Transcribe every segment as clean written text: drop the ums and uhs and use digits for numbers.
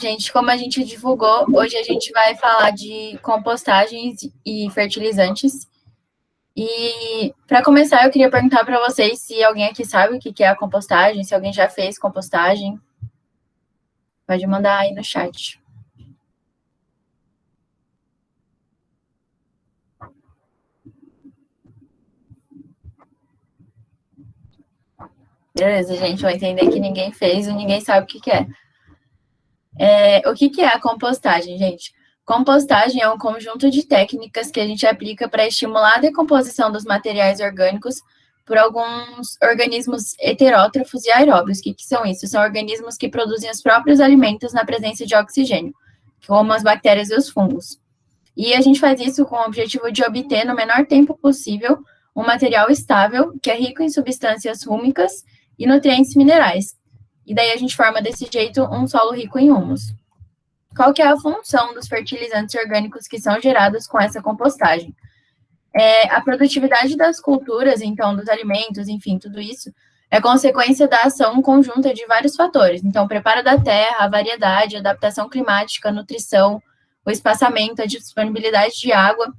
Gente, como a gente divulgou, hoje a gente vai falar de compostagens e fertilizantes. E para começar, eu queria perguntar para vocês se alguém aqui sabe o que é a compostagem, se alguém já fez compostagem. Pode mandar aí no chat. Beleza, gente, vou entender que ninguém fez e ninguém sabe o que é. O que é a compostagem, gente? Compostagem é um conjunto de técnicas que a gente aplica para estimular a decomposição dos materiais orgânicos por alguns organismos heterótrofos e aeróbios. O que são isso? São organismos que produzem os próprios alimentos na presença de oxigênio, como as bactérias e os fungos. E a gente faz isso com o objetivo de obter, no menor tempo possível, um material estável, que é rico em substâncias úmicas e nutrientes minerais. E daí a gente forma desse jeito um solo rico em humus. Qual que é a função dos fertilizantes orgânicos que são gerados com essa compostagem? A produtividade das culturas, então, dos alimentos, enfim, tudo isso, é consequência da ação conjunta de vários fatores. Então, preparo da terra, a variedade, a adaptação climática, a nutrição, o espaçamento, a disponibilidade de água,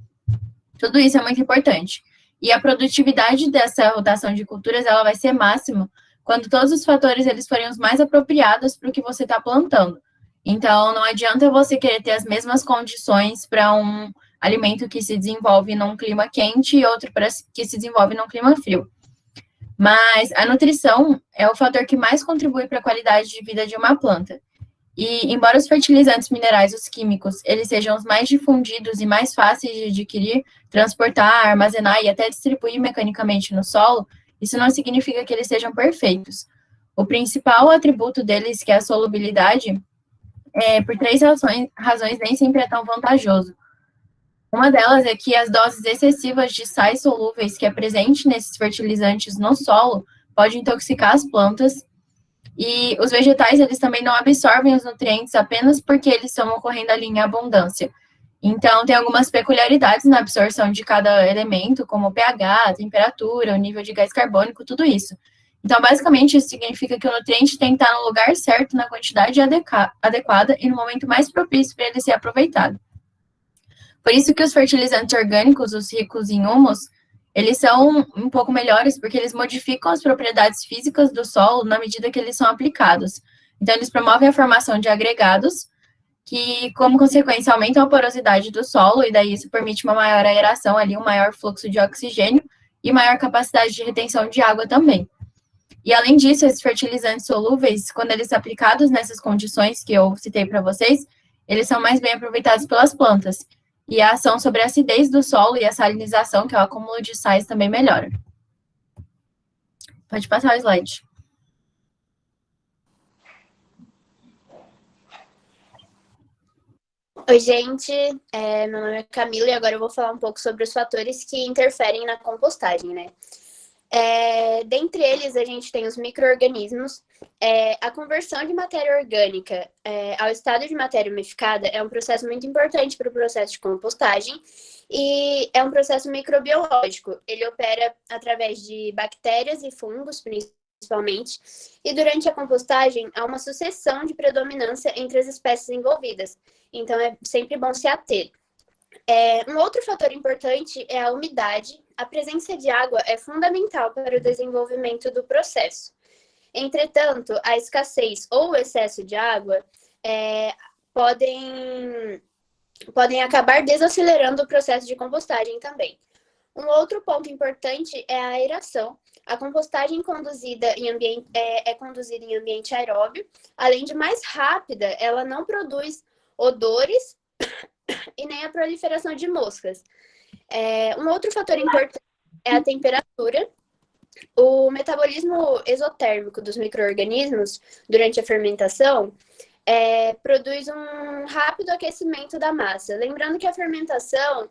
tudo isso é muito importante. E a produtividade dessa rotação de culturas, ela vai ser máxima quando todos os fatores eles forem os mais apropriados para o que você está plantando. Então, não adianta você querer ter as mesmas condições para um alimento que se desenvolve num clima quente e outro para que se desenvolve num clima frio. Mas a nutrição é o fator que mais contribui para a qualidade de vida de uma planta. E, embora os fertilizantes minerais, os químicos, eles sejam os mais difundidos e mais fáceis de adquirir, transportar, armazenar e até distribuir mecanicamente no solo, isso não significa que eles sejam perfeitos. O principal atributo deles, que é a solubilidade, por três razões nem sempre é tão vantajoso. Uma delas é que as doses excessivas de sais solúveis que é presente nesses fertilizantes no solo pode intoxicar as plantas. E os vegetais, eles também não absorvem os nutrientes apenas porque eles estão ocorrendo ali em abundância. Então, tem algumas peculiaridades na absorção de cada elemento, como o pH, a temperatura, o nível de gás carbônico, tudo isso. Então, basicamente, isso significa que o nutriente tem que estar no lugar certo, na quantidade adequada e no momento mais propício para ele ser aproveitado. Por isso que os fertilizantes orgânicos, os ricos em humus, eles são um pouco melhores porque eles modificam as propriedades físicas do solo na medida que eles são aplicados. Então, eles promovem a formação de agregados que, como consequência, aumentam a porosidade do solo e daí isso permite uma maior aeração ali, um maior fluxo de oxigênio e maior capacidade de retenção de água também. E, além disso, esses fertilizantes solúveis, quando eles são aplicados nessas condições que eu citei para vocês, eles são mais bem aproveitados pelas plantas. E a ação sobre a acidez do solo e a salinização, que é o acúmulo de sais, também melhora. Pode passar o slide. Oi, gente. Meu nome é Camila e agora eu vou falar um pouco sobre os fatores que interferem na compostagem, né? Dentre eles, a gente tem os micro-organismos. A conversão de matéria orgânica ao estado de matéria umificada é um processo muito importante para o processo de compostagem e é um processo microbiológico. Ele opera através de bactérias e fungos, principalmente, e durante a compostagem há uma sucessão de predominância entre as espécies envolvidas. Então, é sempre bom se ater. Um outro fator importante é a umidade. A presença de água é fundamental para o desenvolvimento do processo. Entretanto, a escassez ou o excesso de água podem acabar desacelerando o processo de compostagem também. Um outro ponto importante é a aeração. A compostagem é conduzida em ambiente aeróbio. Além de mais rápida, ela não produz odores e nem a proliferação de moscas. Um outro fator importante é a temperatura. O metabolismo exotérmico dos micro-organismos durante a fermentação produz um rápido aquecimento da massa. Lembrando que a fermentação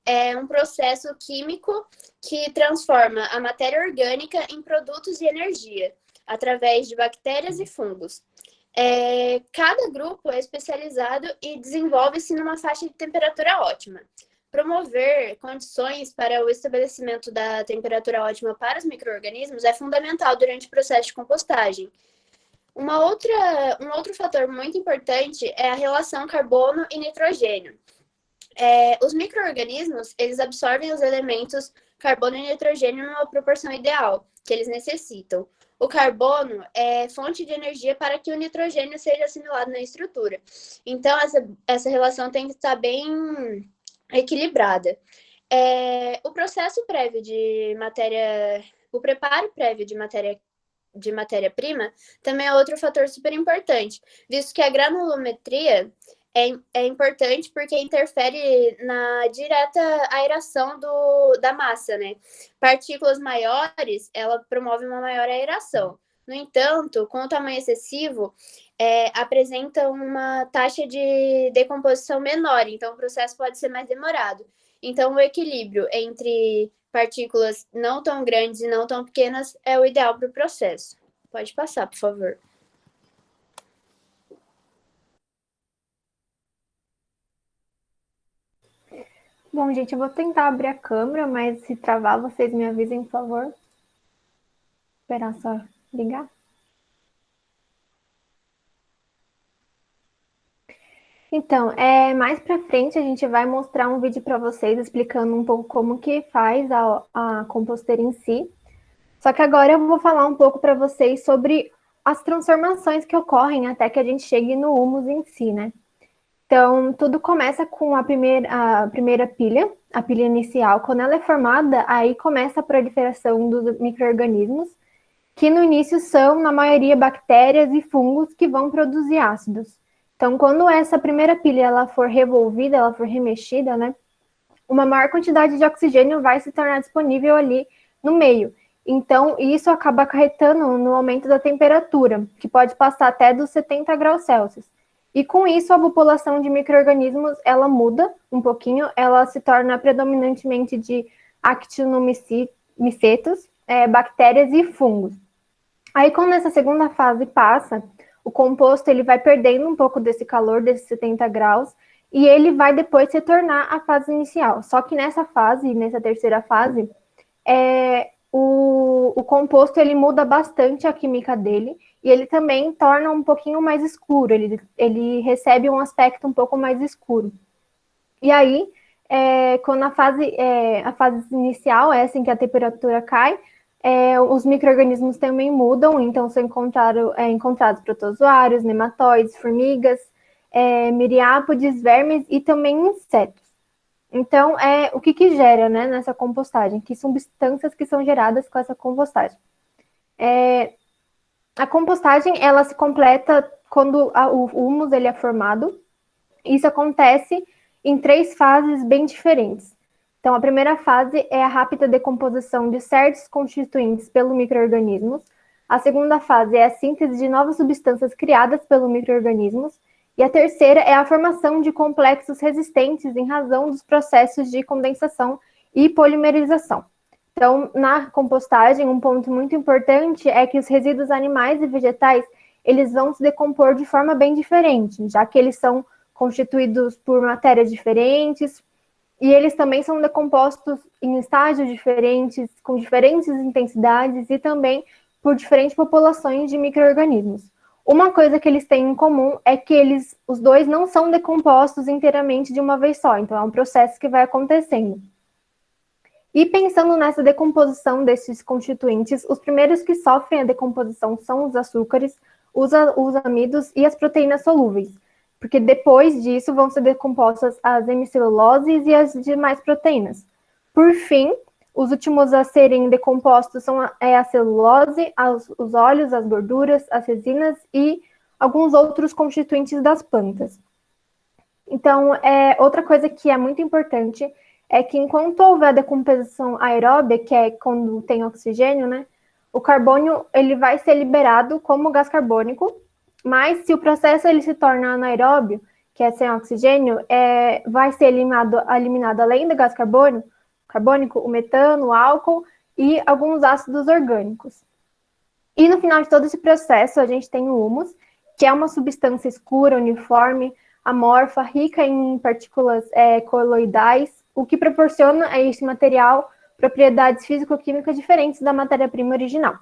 é um processo químico que transforma a matéria orgânica em produtos de energia, através de bactérias e fungos. Cada grupo é especializado e desenvolve-se numa faixa de temperatura ótima. Promover condições para o estabelecimento da temperatura ótima para os micro-organismos é fundamental durante o processo de compostagem. Um outro fator muito importante é a relação carbono e nitrogênio. Os micro-organismos, eles absorvem os elementos carbono e nitrogênio numa proporção ideal que eles necessitam. O carbono é fonte de energia para que o nitrogênio seja assimilado na estrutura. Então, essa relação tem que estar bem equilibrada. O processo prévio de matéria... O preparo prévio de matéria-prima também é outro fator super importante, visto que a granulometria é importante porque interfere na direta aeração da massa, né? Partículas maiores, ela promove uma maior aeração. No entanto, com o tamanho excessivo, apresenta uma taxa de decomposição menor, então o processo pode ser mais demorado. Então, o equilíbrio entre partículas não tão grandes e não tão pequenas é o ideal para o processo. Pode passar, por favor. Bom, gente, eu vou tentar abrir a câmera, mas se travar, vocês me avisem, por favor. Esperar só ligar. Então, mais para frente a gente vai mostrar um vídeo para vocês explicando um pouco como que faz a composteira em si. Só que agora eu vou falar um pouco para vocês sobre as transformações que ocorrem até que a gente chegue no humus em si, né? Então, tudo começa com a primeira pilha, a pilha inicial. Quando ela é formada, aí começa a proliferação dos micro-organismos, que no início são, na maioria, bactérias e fungos que vão produzir ácidos. Então, quando essa primeira pilha ela for revolvida, ela for remexida, né, uma maior quantidade de oxigênio vai se tornar disponível ali no meio. Então, isso acaba acarretando no aumento da temperatura, que pode passar até dos 70 graus Celsius. E com isso, a população de micro-organismos, ela muda um pouquinho, ela se torna predominantemente de actinomicetos, bactérias e fungos. Aí, quando essa segunda fase passa, o composto ele vai perdendo um pouco desse calor, desses 70 graus, e ele vai depois retornar à fase inicial. Só que nessa terceira fase, o composto ele muda bastante a química dele, e ele também torna um pouquinho mais escuro, ele recebe um aspecto um pouco mais escuro. E aí, quando a fase inicial, essa em que a temperatura cai, os micro-organismos também mudam, então são encontrados protozoários, nematóides, formigas, miriápodes, vermes e também insetos. Então, o que gera, né, nessa compostagem? Que substâncias que são geradas com essa compostagem? A compostagem, ela se completa quando o humus ele é formado. Isso acontece em 3 fases bem diferentes. Então, a primeira fase é a rápida decomposição de certos constituintes pelos micro-organismos. A segunda fase é a síntese de novas substâncias criadas pelos micro-organismos. E a terceira é a formação de complexos resistentes em razão dos processos de condensação e polimerização. Então, na compostagem, um ponto muito importante é que os resíduos animais e vegetais, eles vão se decompor de forma bem diferente, já que eles são constituídos por matérias diferentes, e eles também são decompostos em estágios diferentes, com diferentes intensidades e também por diferentes populações de micro-organismos. Uma coisa que eles têm em comum é que os dois não são decompostos inteiramente de uma vez só, então é um processo que vai acontecendo. E pensando nessa decomposição desses constituintes, os primeiros que sofrem a decomposição são os açúcares, os amidos e as proteínas solúveis, porque depois disso vão ser decompostas as hemiceluloses e as demais proteínas. Por fim, os últimos a serem decompostos são a celulose, os óleos, as gorduras, as resinas e alguns outros constituintes das plantas. Então, outra coisa que é muito importante é que enquanto houver a decomposição aeróbia, que é quando tem oxigênio, né, o carbono ele vai ser liberado como gás carbônico, mas se o processo ele se torna anaeróbio, que é sem oxigênio, vai ser eliminado além do gás carbônico, o metano, o álcool e alguns ácidos orgânicos. E no final de todo esse processo, a gente tem o humus, que é uma substância escura, uniforme, amorfa, rica em partículas coloidais, o que proporciona a esse material propriedades físico-químicas diferentes da matéria-prima original.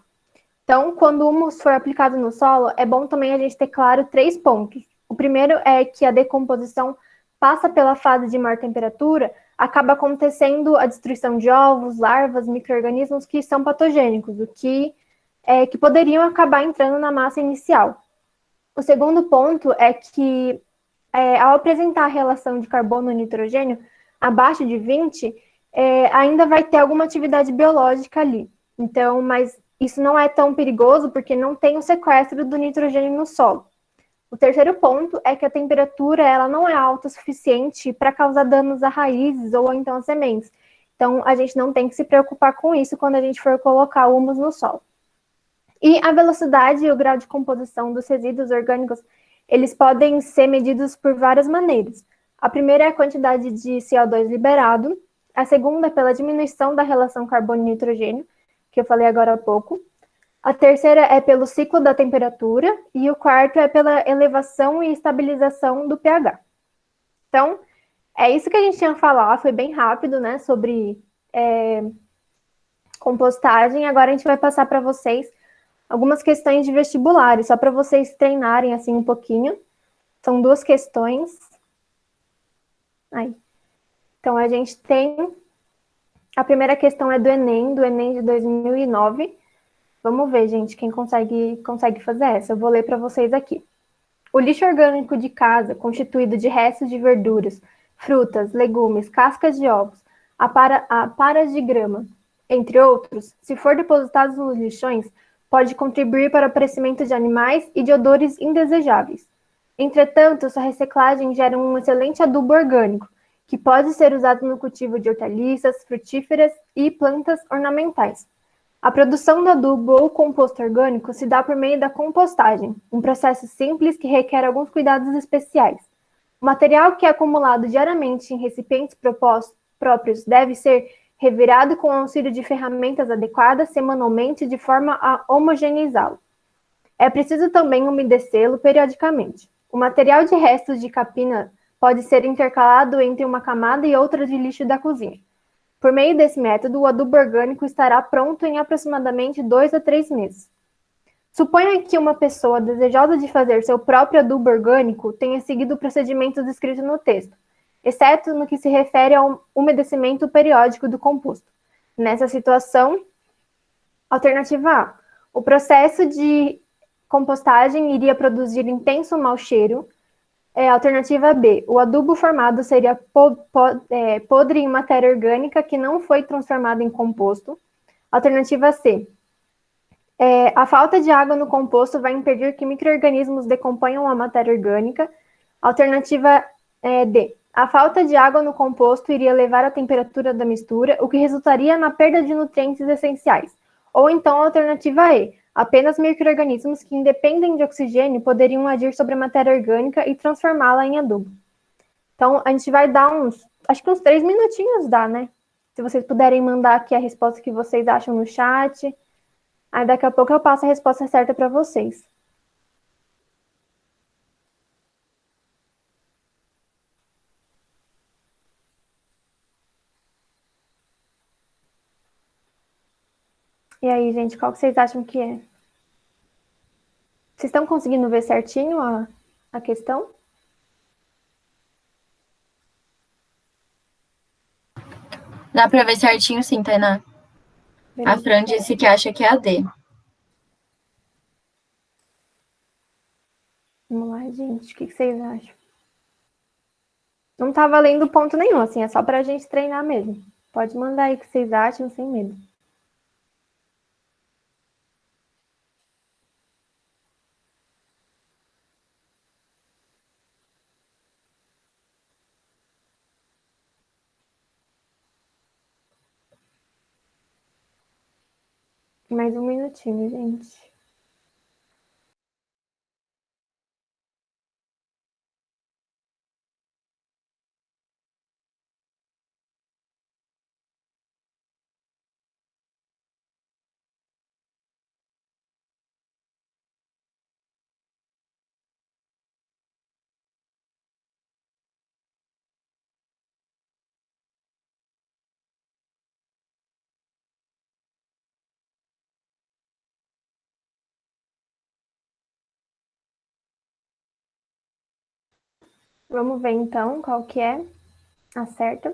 Então, quando o humus for aplicado no solo, é bom também a gente ter claro 3 pontos. O primeiro é que a decomposição passa pela fase de maior temperatura, acaba acontecendo a destruição de ovos, larvas, micro-organismos que são patogênicos, o que poderiam acabar entrando na massa inicial. O segundo ponto é que, ao apresentar a relação de carbono e nitrogênio abaixo de 20, ainda vai ter alguma atividade biológica ali. Então, mas isso não é tão perigoso porque não tem o sequestro do nitrogênio no solo. O terceiro ponto é que a temperatura ela não é alta o suficiente para causar danos a raízes ou então às sementes. Então, a gente não tem que se preocupar com isso quando a gente for colocar humus no solo. E a velocidade e o grau de composição dos resíduos orgânicos, eles podem ser medidos por várias maneiras. A primeira é a quantidade de CO2 liberado, a segunda é pela diminuição da relação carbono-nitrogênio, que eu falei agora há pouco. A terceira é pelo ciclo da temperatura e o quarto é pela elevação e estabilização do pH. Então, é isso que a gente tinha a falar, foi bem rápido, né, sobre compostagem. Agora a gente vai passar para vocês algumas questões de vestibulares, só para vocês treinarem assim um pouquinho. São 2 questões. Aí. Então, a gente tem... A primeira questão é do Enem de 2009. Vamos ver, gente, quem consegue fazer essa. Eu vou ler para vocês aqui. O lixo orgânico de casa, constituído de restos de verduras, frutas, legumes, cascas de ovos, aparas de grama, entre outros, se for depositado nos lixões, pode contribuir para o aparecimento de animais e de odores indesejáveis. Entretanto, sua reciclagem gera um excelente adubo orgânico, que pode ser usado no cultivo de hortaliças, frutíferas e plantas ornamentais. A produção do adubo ou composto orgânico se dá por meio da compostagem, um processo simples que requer alguns cuidados especiais. O material que é acumulado diariamente em recipientes próprios deve ser revirado com o auxílio de ferramentas adequadas semanalmente de forma a homogeneizá-lo. É preciso também umedecê-lo periodicamente. O material de restos de capina pode ser intercalado entre uma camada e outra de lixo da cozinha. Por meio desse método, o adubo orgânico estará pronto em aproximadamente 2 a 3 meses. Suponha que uma pessoa desejosa de fazer seu próprio adubo orgânico tenha seguido o procedimento descrito no texto, exceto no que se refere ao umedecimento periódico do composto. Nessa situação, alternativa A, o processo de compostagem iria produzir intenso mau cheiro. Alternativa B, o adubo formado seria podre em matéria orgânica que não foi transformada em composto. Alternativa C, a falta de água no composto vai impedir que micro-organismos decomponham a matéria orgânica. Alternativa D, a falta de água no composto iria elevar a temperatura da mistura, o que resultaria na perda de nutrientes essenciais. Ou então a alternativa E, apenas micro-organismos que independem de oxigênio poderiam agir sobre a matéria orgânica e transformá-la em adubo. Então, a gente vai dar acho que uns 3 minutinhos dá, né? Se vocês puderem mandar aqui a resposta que vocês acham no chat. Aí daqui a pouco eu passo a resposta certa para vocês. E aí, gente, qual que vocês acham que é? Vocês estão conseguindo ver certinho a questão? Dá pra ver certinho sim, Tainá. A Fran disse que acha que é a D. Vamos lá, gente. O que vocês acham? Não tá valendo ponto nenhum, assim, é só pra gente treinar mesmo. Pode mandar aí o que vocês acham, sem medo. Mais um minutinho, gente. Vamos ver então qual que é a certa.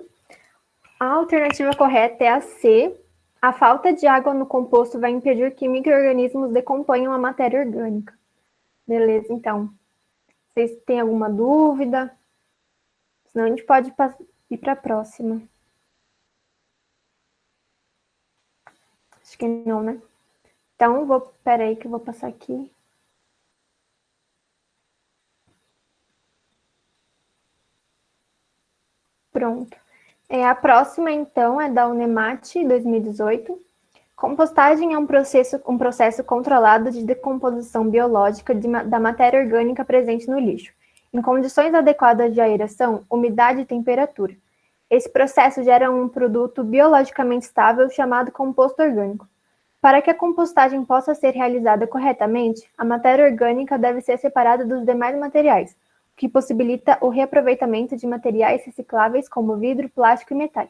A alternativa correta é a C. A falta de água no composto vai impedir que micro-organismos decomponham a matéria orgânica. Beleza, então. Vocês têm alguma dúvida? Senão a gente pode ir para a próxima. Acho que não, né? Então, espera aí que eu vou passar aqui. Pronto. A próxima, então, é da Unemat 2018. Compostagem é um processo controlado de decomposição biológica da matéria orgânica presente no lixo, em condições adequadas de aeração, umidade e temperatura. Esse processo gera um produto biologicamente estável chamado composto orgânico. Para que a compostagem possa ser realizada corretamente, a matéria orgânica deve ser separada dos demais materiais, o que possibilita o reaproveitamento de materiais recicláveis como vidro, plástico e metais.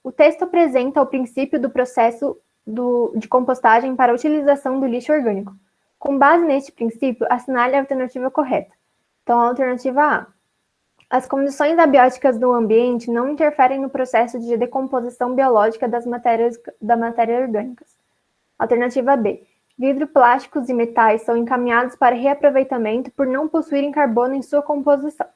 O texto apresenta o princípio do processo de compostagem para a utilização do lixo orgânico. Com base neste princípio, assinale a alternativa correta. Então, a alternativa A. As condições abióticas do ambiente não interferem no processo de decomposição biológica da matéria orgânica. Alternativa B. Vidro, plásticos e metais são encaminhados para reaproveitamento por não possuírem carbono em sua composição.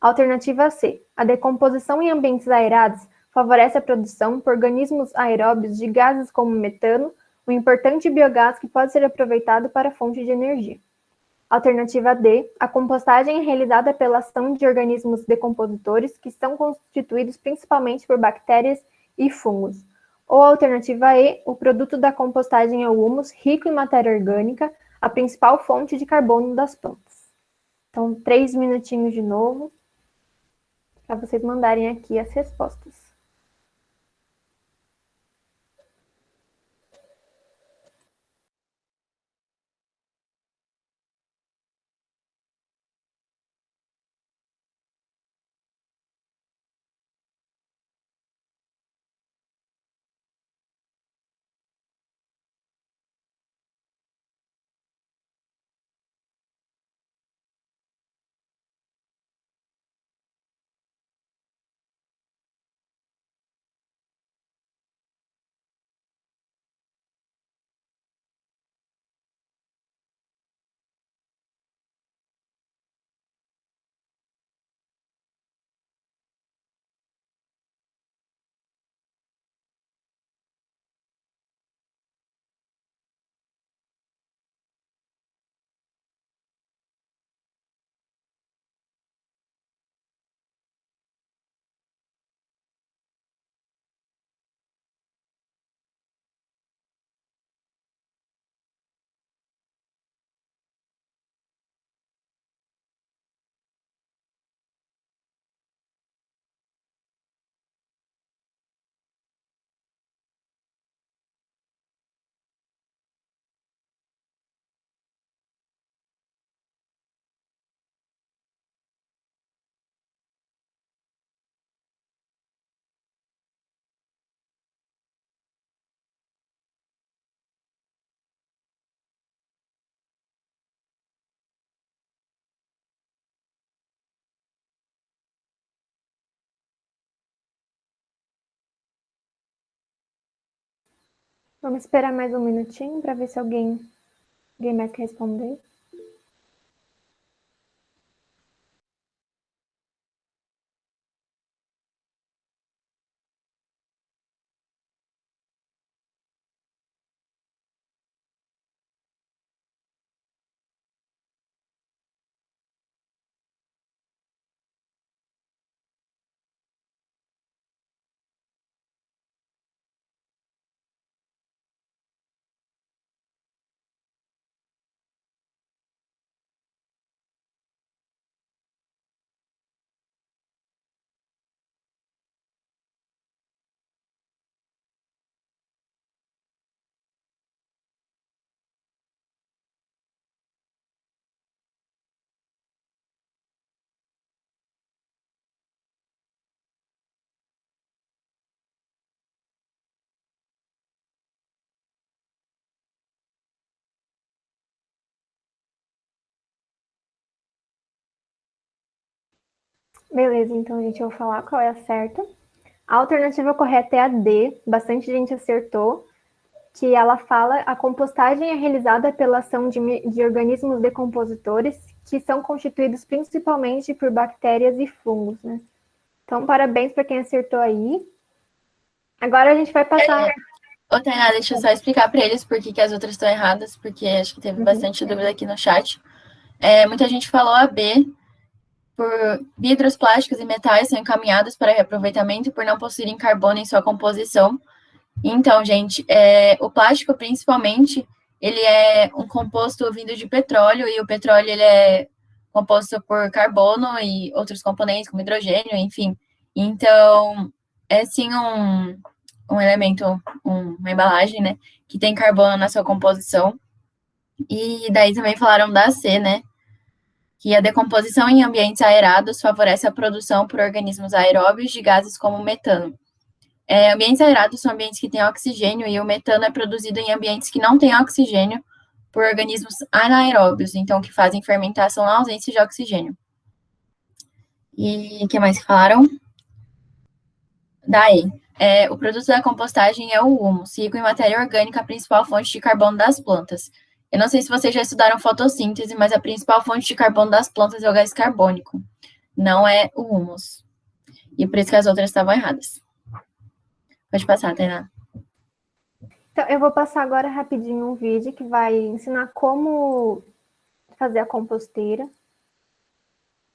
Alternativa C. A decomposição em ambientes aerados favorece a produção por organismos aeróbios de gases como metano, um importante biogás que pode ser aproveitado para fonte de energia. Alternativa D. A compostagem é realizada pela ação de organismos decompositores que são constituídos principalmente por bactérias e fungos. Ou alternativa E. O produto da compostagem é o humus, rico em matéria orgânica, a principal fonte de carbono das plantas. Então, 3 minutinhos de novo, para vocês mandarem aqui as respostas. Vamos esperar mais um minutinho para ver se alguém mais quer responder. Beleza, então, gente, eu vou falar qual é a certa. A alternativa correta é a D, bastante gente acertou, que ela fala a compostagem é realizada pela ação de organismos decompositores que são constituídos principalmente por bactérias e fungos, né? Então, parabéns para quem acertou aí. Agora a gente vai passar... Ô, Tainá, deixa eu só explicar para eles por que as outras estão erradas, porque acho que teve bastante dúvida aqui no chat. Muita gente falou a B, por vidros, plásticos e metais são encaminhados para reaproveitamento por não possuírem carbono em sua composição. Então, gente, o plástico, principalmente, ele é um composto vindo de petróleo, e o petróleo ele é composto por carbono e outros componentes, como hidrogênio, enfim. Então, é sim um elemento, uma embalagem, né, que tem carbono na sua composição. E daí também falaram da C, né, que a decomposição em ambientes aerados favorece a produção por organismos aeróbios de gases como metano. Ambientes aerados são ambientes que têm oxigênio e o metano é produzido em ambientes que não têm oxigênio por organismos anaeróbios, então que fazem fermentação na ausência de oxigênio. E o que mais que falaram? Daí, o produto da compostagem é o humus, rico em matéria orgânica, a principal fonte de carbono das plantas. Eu não sei se vocês já estudaram fotossíntese, mas a principal fonte de carbono das plantas é o gás carbônico, não é o humus. E por isso que as outras estavam erradas. Pode passar, Tainá. Então, eu vou passar agora rapidinho um vídeo que vai ensinar como fazer a composteira.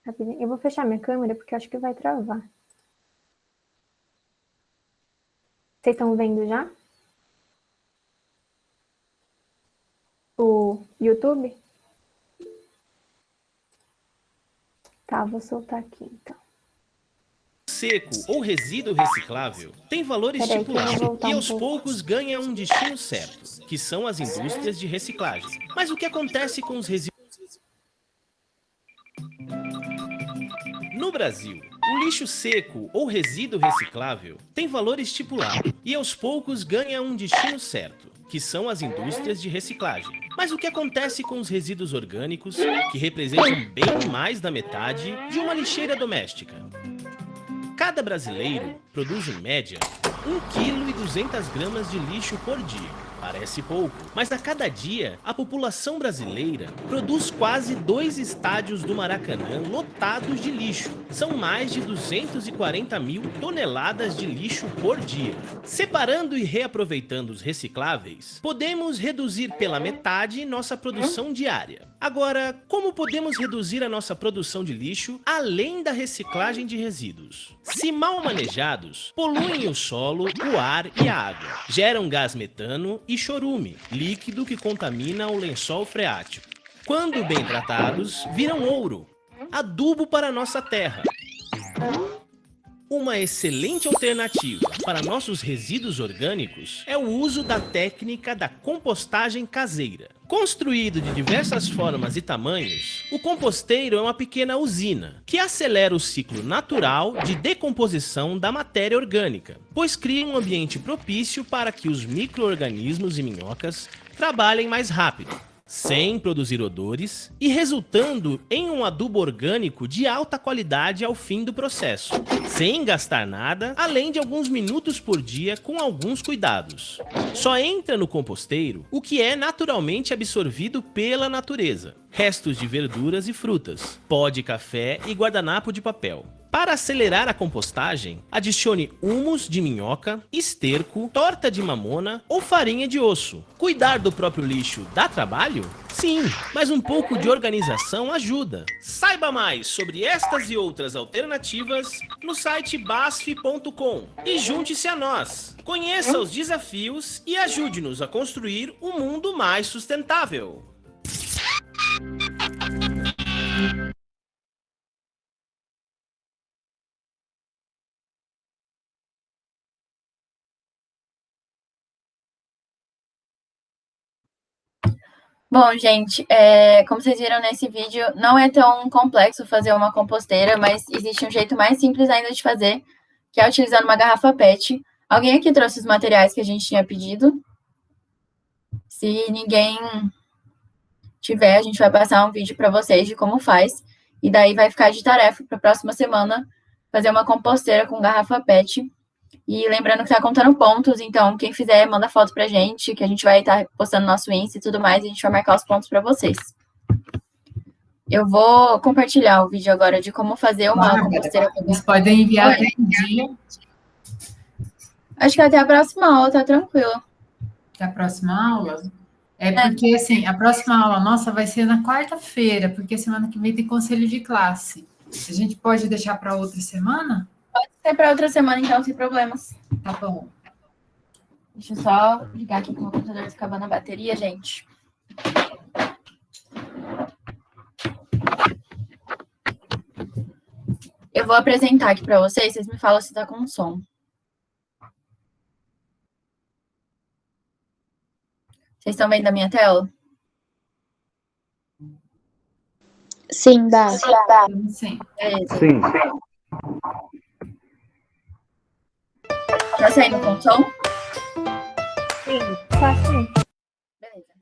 Rapidinho. Eu vou fechar minha câmera porque eu acho que vai travar. Vocês estão vendo já? O YouTube? Tá, vou soltar aqui, então. Seco ou resíduo reciclável tem valor estipulado e aos poucos ganha um destino certo, que são as indústrias de reciclagem. Mas o que acontece com os resíduos? No Brasil, o lixo seco ou resíduo reciclável tem valor estipulado e aos poucos ganha um destino certo, que são as indústrias de reciclagem. Mas o que acontece com os resíduos orgânicos, que representam bem mais da metade de uma lixeira doméstica? Cada brasileiro produz, em média, 1,2 kg de lixo por dia. Parece pouco, mas a cada dia, a população brasileira produz quase 2 estádios do Maracanã lotados de lixo. São mais de 240 mil toneladas de lixo por dia. Separando e reaproveitando os recicláveis, podemos reduzir pela metade nossa produção diária. Agora, como podemos reduzir a nossa produção de lixo além da reciclagem de resíduos? Se mal manejados, poluem o solo, o ar e a água. Geram gás metano e chorume, líquido que contamina o lençol freático. Quando bem tratados, viram ouro, adubo para a nossa terra. Uma excelente alternativa para nossos resíduos orgânicos é o uso da técnica da compostagem caseira. Construído de diversas formas e tamanhos, o composteiro é uma pequena usina que acelera o ciclo natural de decomposição da matéria orgânica, pois cria um ambiente propício para que os micro-organismos e minhocas trabalhem mais rápido, sem produzir odores e resultando em um adubo orgânico de alta qualidade ao fim do processo, sem gastar nada, além de alguns minutos por dia com alguns cuidados. Só entra no composteiro o que é naturalmente absorvido pela natureza, restos de verduras e frutas, pó de café e guardanapo de papel. Para acelerar a compostagem, adicione humus de minhoca, esterco, torta de mamona ou farinha de osso. Cuidar do próprio lixo dá trabalho? Sim, mas um pouco de organização ajuda. Saiba mais sobre estas e outras alternativas no site basf.com e junte-se a nós. Conheça os desafios e ajude-nos a construir um mundo mais sustentável. Bom, gente, como vocês viram nesse vídeo, não é tão complexo fazer uma composteira, mas existe um jeito mais simples ainda de fazer, que é utilizando uma garrafa PET. Alguém aqui trouxe os materiais que a gente tinha pedido? Se ninguém tiver, a gente vai passar um vídeo para vocês de como faz. E daí vai ficar de tarefa para a próxima semana fazer uma composteira com garrafa PET. E lembrando que tá contando pontos, então quem fizer, manda foto pra gente, que a gente vai estar postando no nosso Insta e tudo mais, e a gente vai marcar os pontos para vocês. Eu vou compartilhar o vídeo agora de como fazer uma composteira. Vocês podem enviar até um dia. Acho que até a próxima aula tá tranquilo. Até a próxima aula? Porque, assim, a próxima aula nossa vai ser na quarta-feira, porque semana que vem tem conselho de classe. A gente pode deixar para outra semana? Pode ser para outra semana, então, sem problemas. Tá bom. Deixa eu só ligar aqui com o computador acabando a bateria, gente. Eu vou apresentar aqui para vocês me falam se tá com som. Vocês estão vendo a minha tela? Sim, dá. Sim. Beleza. Sim. Tá saindo com som? Tá sim. Beleza.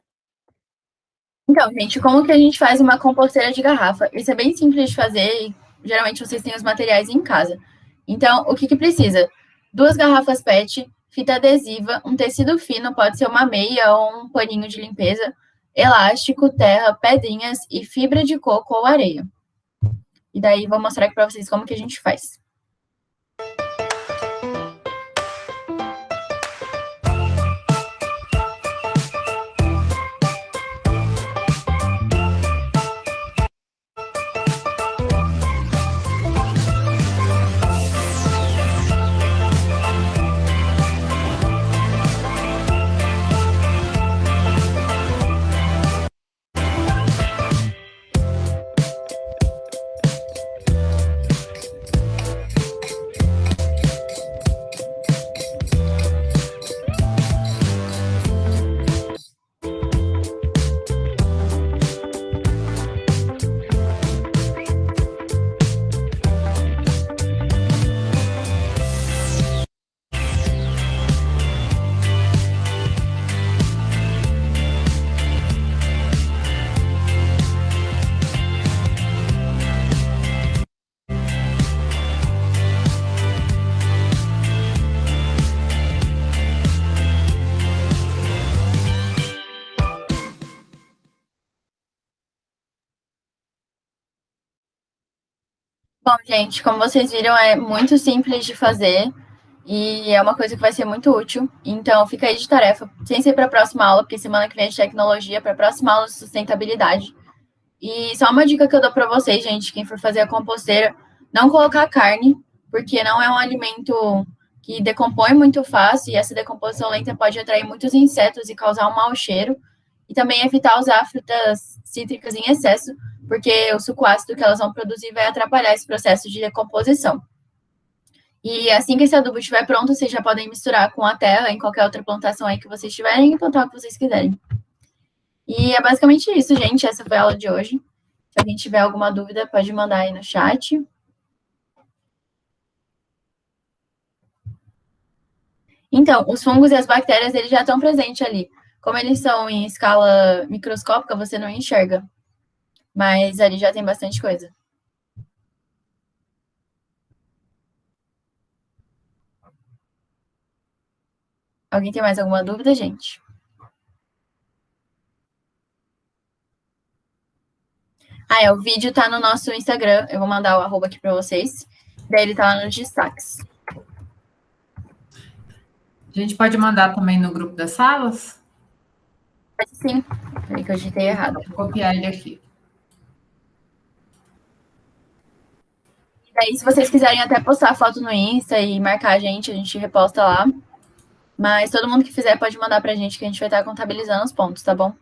Então, gente, como que a gente faz uma composteira de garrafa? Isso é bem simples de fazer e geralmente vocês têm os materiais em casa. Então, o que precisa? 2 garrafas PET, fita adesiva, um tecido fino, pode ser uma meia ou um paninho de limpeza, elástico, terra, pedrinhas e fibra de coco ou areia. E daí vou mostrar aqui para vocês como que a gente faz. Bom, gente, como vocês viram, é muito simples de fazer e é uma coisa que vai ser muito útil. Então, fica aí de tarefa, sem ser para a próxima aula, porque semana que vem é de tecnologia, para a próxima aula de sustentabilidade. E só uma dica que eu dou para vocês, gente, quem for fazer a composteira, não colocar carne, porque não é um alimento que decompõe muito fácil e essa decomposição lenta pode atrair muitos insetos e causar um mau cheiro. E também evitar usar frutas cítricas em excesso, porque o suco ácido que elas vão produzir vai atrapalhar esse processo de decomposição. E assim que esse adubo estiver pronto, vocês já podem misturar com a terra em qualquer outra plantação aí que vocês tiverem e plantar o que vocês quiserem. E é basicamente isso, gente. Essa foi a aula de hoje. Se alguém tiver alguma dúvida, pode mandar aí no chat. Então, os fungos e as bactérias, eles já estão presentes ali. Como eles são em escala microscópica, você não enxerga. Mas ali já tem bastante coisa. Alguém tem mais alguma dúvida, gente? O vídeo tá no nosso Instagram. Eu vou mandar o arroba aqui para vocês. Daí ele tá lá nos destaques. A gente pode mandar também no grupo das salas? Pode sim. Peraí que eu digitei errado. Vou copiar ele aqui. E daí, se vocês quiserem até postar foto no Insta e marcar a gente reposta lá. Mas todo mundo que fizer pode mandar pra gente, que a gente vai estar contabilizando os pontos, tá bom?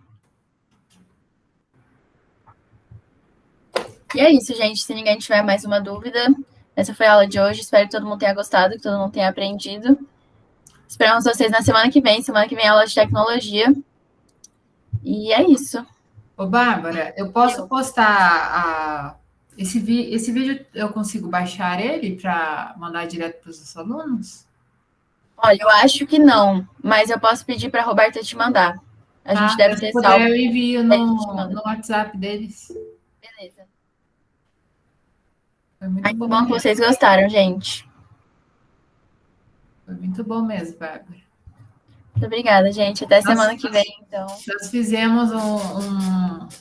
E é isso, gente. Se ninguém tiver mais uma dúvida, essa foi a aula de hoje. Espero que todo mundo tenha gostado, que todo mundo tenha aprendido. Esperamos vocês na semana que vem. Semana que vem é aula de tecnologia. E é isso. Ô, Bárbara, eu posso postar esse vídeo, eu consigo baixar ele para mandar direto para os alunos? Olha, eu acho que não, mas eu posso pedir para a Roberta te mandar. A gente deve ter salvo. Eu envio no WhatsApp deles. Beleza. Foi muito Ai, que bom bom que mesmo. vocês gostaram, gente. Foi muito bom mesmo, Bárbara. Muito obrigada, gente. Até semana que vem, então. Nós fizemos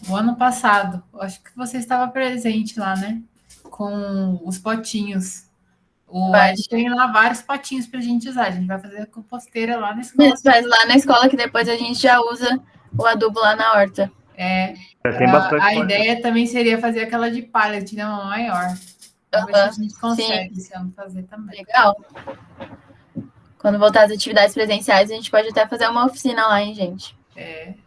o ano passado. Eu acho que você estava presente lá, né? Com os potinhos. O Ed tem lá vários potinhos para a gente usar. A gente vai fazer a composteira lá na escola. Faz lá na escola que depois a gente já usa o adubo lá na horta. Tem bastante A coisa. ideia também seria fazer aquela de pallet, né? Uma maior. Vamos ver se a gente consegue esse ano fazer também. Legal. Quando voltar às atividades presenciais, a gente pode até fazer uma oficina lá, hein, gente?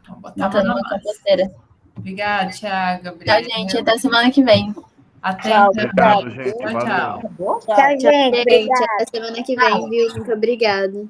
Vamos botar Montando uma composteira. Obrigada, Thiago. Tchau, gente. Até semana que vem. Até Tchau, então. Obrigado, gente. Tchau, Valeu. tchau. Tchau, gente. Até semana que vem, viu? Muito obrigada.